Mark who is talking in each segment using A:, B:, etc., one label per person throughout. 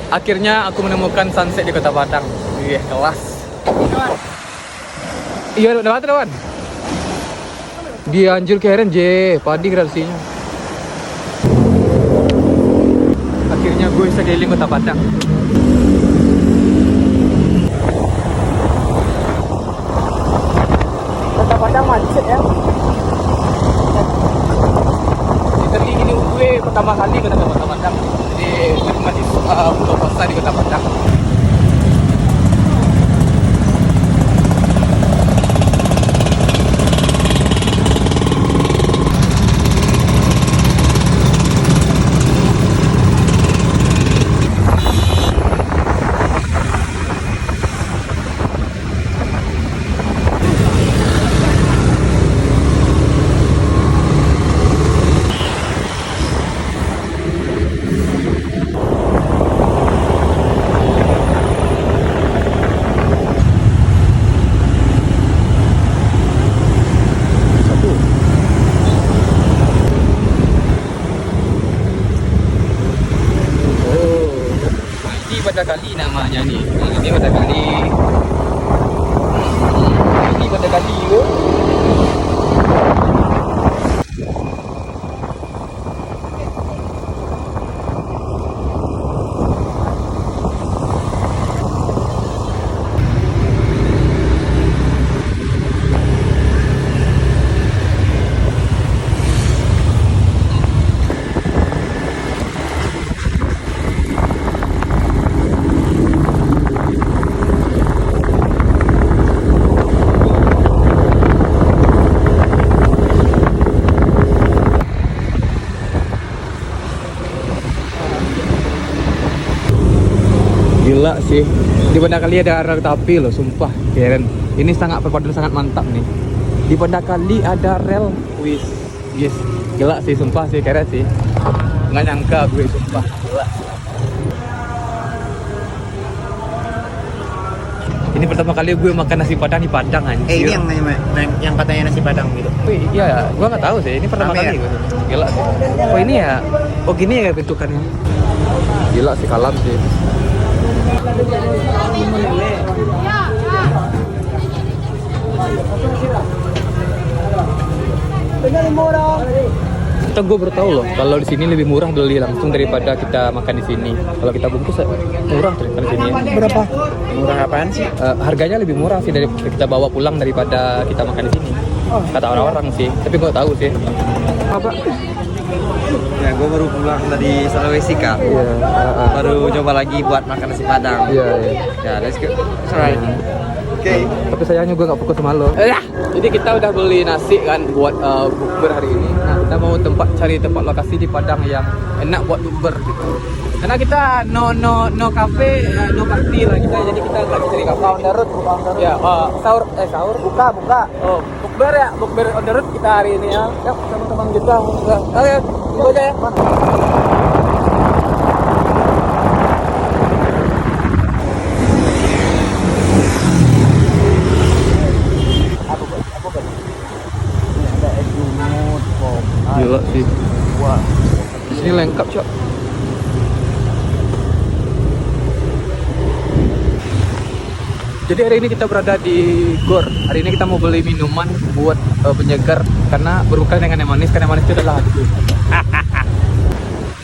A: Akhirnya aku menemukan sunset di Kota Padang. Iya, kelas. Iya, udah mati Wan. Dia anjir keren J, padi gradasinya. Akhirnya gue bisa keliling Kota Padang. Kota Padang macet ya. Jadi ini gue pertama kali ke Kota Padang. Jadi menikmati buka puasa di Kota Padang. Pada kali namanya nih. Ini pada kali. Ini pada kali yo. Gila sih, di Pandakali ada rel tapi loh, sumpah keren. Ini sangat perpaduan sangat mantap nih. Di Pandakali ada rel, wis, yes, gila sih, sumpah sih keren sih. Nggak nyangka gue, sumpah, gila. Ini pertama kali gue makan nasi padang di Padang anjir.
B: Ini yang katanya nasi padang gitu.
A: Wih, iya, gue nggak tahu sih. Ini pertama
B: Rame
A: kali
B: ya?
A: gue. Gila sih. Oh ini ya, oh gini ya bentukannya. Gila sih, kalam sih. Kita gue baru tahu loh, kalau di sini lebih murah beli langsung daripada kita makan di sini. Kalau kita bungkus murah ternyata di sini.
B: Berapa? Murah apaan sih?
A: Harganya lebih murah sih dari kita bawa pulang daripada kita makan di sini. Kata orang-orang sih, tapi gue tahu sih. Apa?
B: Ya, gue baru pulang dari Sulawesi Kak.
A: Iya.
B: Baru coba lagi buat makan nasi padang.
A: Iya, iya.
B: Ya, let's go. Alright. Oke.
A: Tapi sayangnya gue gak fokus sama lo. Jadi kita udah beli nasi kan buat bukber hari ini. Nah, kita mau cari tempat lokasi di Padang yang enak buat bukber gitu. Karena kita no cafe, no party lah kita. Jadi kita lagi cari kafe on the road, buka on the road. Ya, sahur. Buka. Oh, bukber ya, bukber on the road kita hari ini ya. Yuk, teman-teman kita. Oke, itu aja ya. Gila sih. Wah. Di sini lengkap, Cok. Jadi hari ini kita berada di Gor. Hari ini kita mau beli minuman buat penyegar karena berbuka dengan yang manis, karena yang manis itu adalah hati.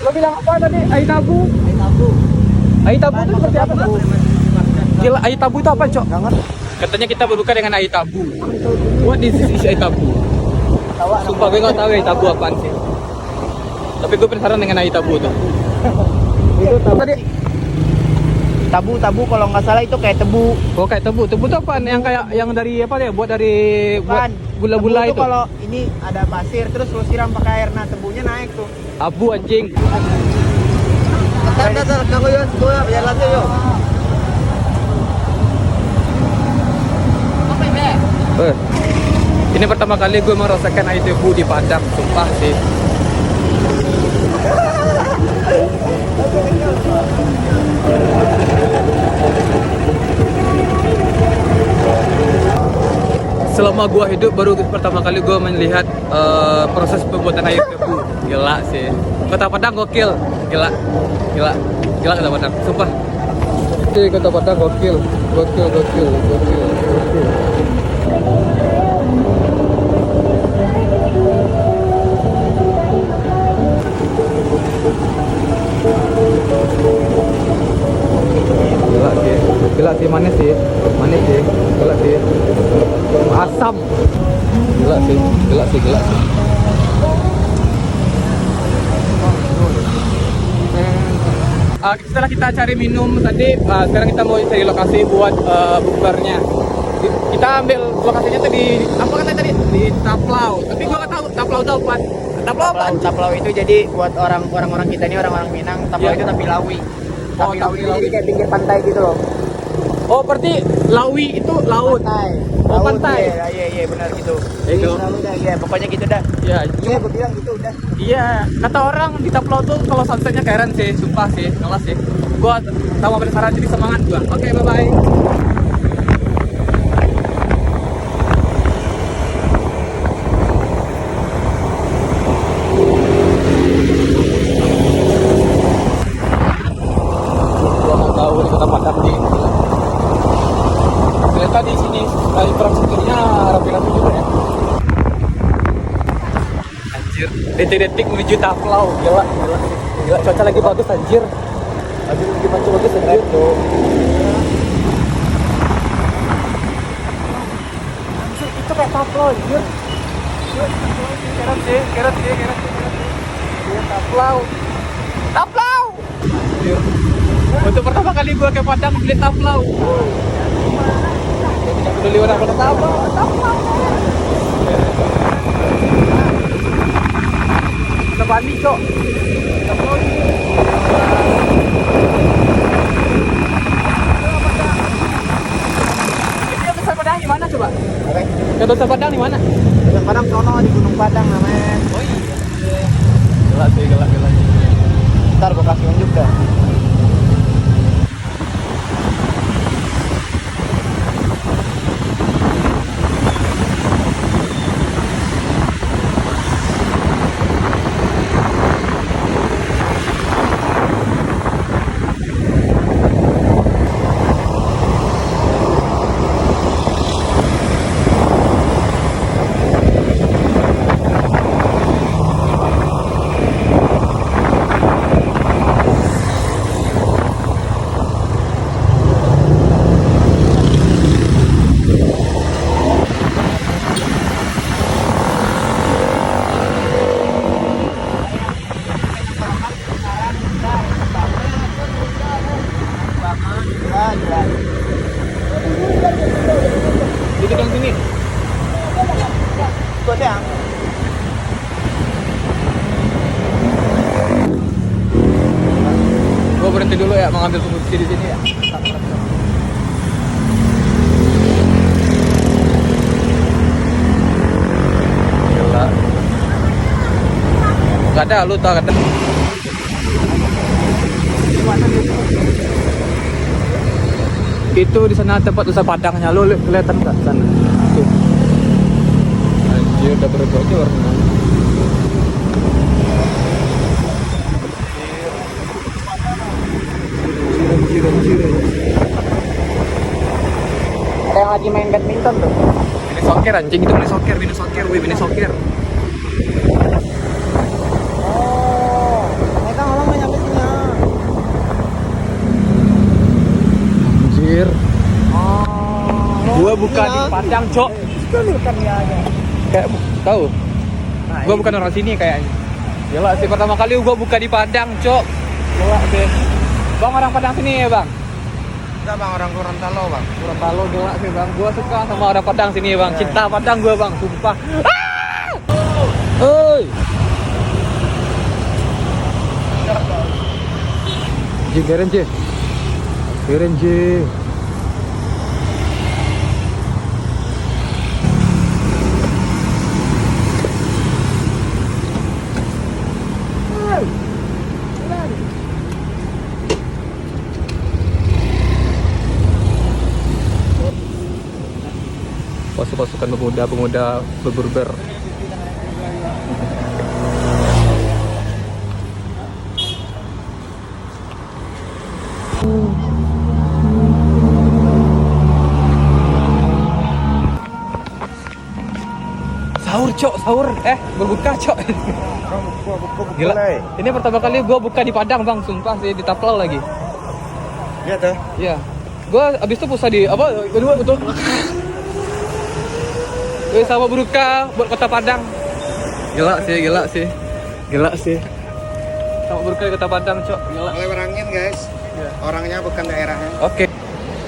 A: Lo bilang apa tadi? Air tabu. Air tabu itu seperti apa tuh? Gila, air tabu itu apa, Cok? Katanya kita berbuka dengan air tabu. What is air tabu? Sumpah gue nggak tahu air tabu apaan sih. Tapi gue penasaran dengan air tabu tuh. Itu tabu. Tadi
B: Tabu kalau nggak salah itu kayak tebu.
A: oh kayak tebu. Tebu tuh apaan? Yang kayak yang dari apa ya? Buat dari buat gula-gula itu.
B: Kalau ini ada pasir terus lo siram pakai air, nah tebunya naik tuh.
A: Abu anjing.
B: Bentar, kamu yuk, jalan tuh yuk.
A: Ini pertama kali gue merasakan air tebu di Padang, sumpah sih. Selama gua hidup baru pertama kali gua melihat proses pembuatan air tebu. Gila sih. Kota Padang gokil. Gila. Gila Kota Padang, sumpah. Ini Kota Padang gokil. Gila sih, manis sih, gila sih, asam, gila sih. Setelah kita cari minum tadi, sekarang kita mau cari lokasi buat bukbernya. Kita ambil lokasinya tuh di apa kata tadi? Di Taplau. Tapi gua nggak tahu Taplau itu apa.
C: Taplau itu jadi buat orang-orang kita ini orang-orang Minang. Taplau
A: Iya.
C: itu tapi Lawi.
A: Oh,
C: Tapi
A: tapi
C: Lawi
A: Lawi.
C: jadi kayak pinggir pantai gitu loh.
A: Oh, berarti Lawi itu laut.
C: Pantai.
A: Oh,
C: Laut,
A: pantai.
C: Iya benar gitu.
A: Itu.
C: Lalu dah, iya pokoknya gitu dah.
A: Ya,
C: Iya, gue bilang gitu udah.
A: iya. Kata orang di Taplau tuh kalau sunsetnya keren sih, sumpah sih, kelas sih. Gua sama penasaran jadi semangat gua. Oke, bye-bye. Gua nggak tahu di Kota Padang nih. Ternyata di sini infrastrukturnya rapi-rapi juga ya. Anjir, detik-detik menuju Taplau, gila. Cuaca lagi bagus anjir. Lagi bagus anjir tuh. Itu kayak Taplau anjir. Keren sih. Iya, Taplau. Anjir. Untuk pertama kali gua ke Padang beli Taplau. Tidak peduli orang pertama, Taplau. Kita Bali, Cok. Taplau. Itu yang besar Padang di mana coba?
C: Oke.
A: Yang besar Padang di mana?
C: Padang sono di Gunung Padang namanya.
A: Oh iya. Gila sih.
C: Ntar gue kasih unjuk dah. Gila.
A: Dikit yang sini.
C: Gue yang
A: Gua berhenti dulu ya, mengambil produksi di sini ya. Gila. Gak ada, lu tau kata. Itu di sana tempat usaha Padangnya, lu kelihatan nggak sana? Tuh. Anjir, udah berbocor. Anjir.
C: ada yang lagi main badminton tuh.
A: Mini soccer anjing, itu mini soccer.
C: Oh, mereka malah nggak nyampe sini ya.
A: Anjir.
C: Oh,
A: Gua bukan di Padang, Cok.
C: bukan dia aja.
A: Kayak tahu.
C: Nah,
A: Gua bukan orang sini kayaknya. Gila sih, pertama kali gua buka di Padang, Cok. Gila sih. Bang, orang Padang sini ya, Bang?
B: Enggak bang, orang Gorontalo bang.
A: Gorontalo, gila sih, Bang. Gua suka sama orang Padang sini, Bang. Cinta Padang gua, Bang. Sumpah. Oi. Keren, Ji. Pasukan pemuda berber. Sahur cok, sahur. Berbuka cok. Gila. Ini pertama kali gue buka di Padang bang, sumpah sih di Taplau lagi.
B: Lihat tuh.
A: Iya. Gue abis itu pusat di apa? Kedua betul. Gue sama berbuka buat kota Padang. Gila sih, gila sih, gila sih. Sama berbuka di kota Padang cok, gila.
C: Mulai merangin guys.
A: Iya.
C: Orangnya bukan daerahnya.
A: Oke.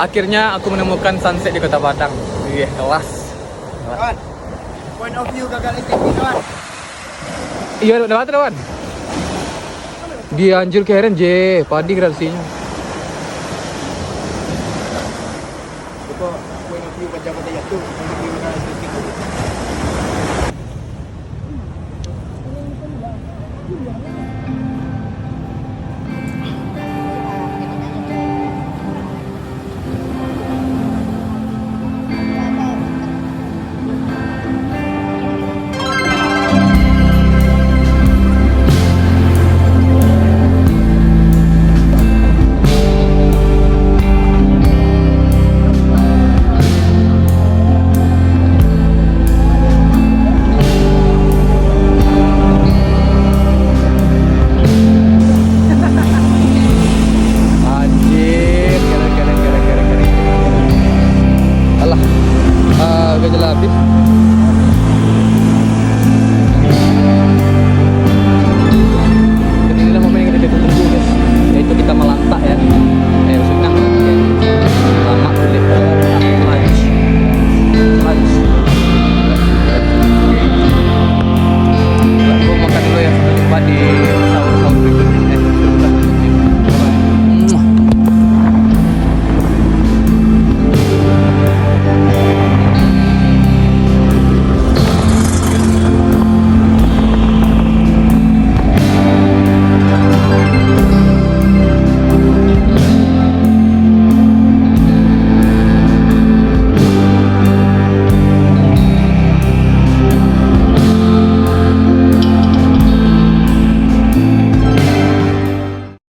A: Akhirnya aku menemukan sunset di kota Padang. Iya, kelas.
C: Kawan, point of view gagal ini kawan.
A: Iya, udah mati kawan. Dia anjir keren J, padi gradasinya.
C: Itu point of view pejabat dia tuh. Point of view gagal estetik.